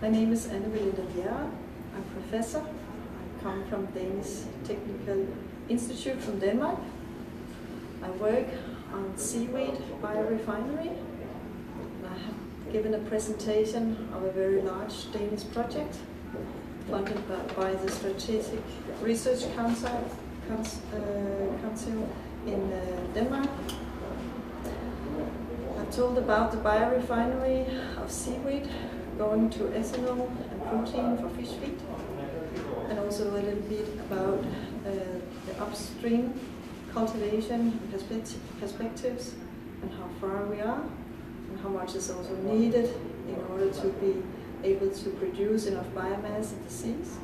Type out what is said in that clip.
My name is Anne Belinda Bjerre. I'm professor. I come from Danish Technical Institute from Denmark. I work on seaweed biorefinery. I have given a presentation of a very large Danish project funded by the Strategic Research Council in Denmark. I told about the biorefinery of seaweed going to ethanol and protein for fish feed, and also a little bit about the upstream cultivation perspectives and how far we are and how much is also needed in order to be able to produce enough biomass in the seas.